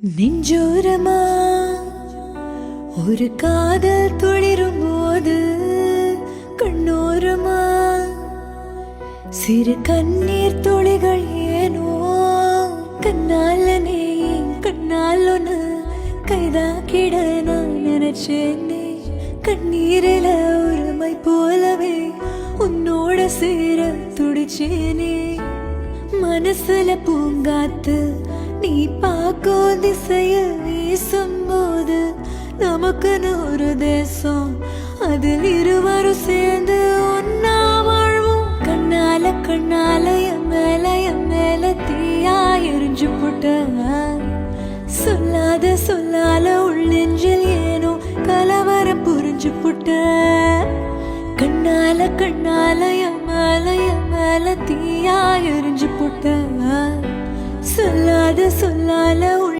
நெஞ்சோரமா ஒரு காதல் துளிரும் போது கண்ணோரமா சிறு கண்ணீர் துளிகள் ஏனோ கண்ணாலனே கண்ணாலொன்னு கைதாக்கிட நான் நினைச்சேனே கண்ணீரில ஒருமை போலவே உன்னோட சேர துடிச்சேனே மனசுல பூங்காத்து நீ பார்க்கோ திசைய வீசும்போது நமக்குன்னு ஒரு தேசம் அதில் இருவரும் சேர்ந்து ஒன்னா வாழ்வோம் கண்ணால கண்ணால என் மேல தீயா எரிஞ்சு போட்ட சொல்லாத சொல்லால உள்ளெஞ்சில் ஏனோ கலவரம் புரிஞ்சு போட்ட கண்ணால கண்ணால என் மேல தீயா எரிஞ்சு போட்ட சொல்லாத சொல்லால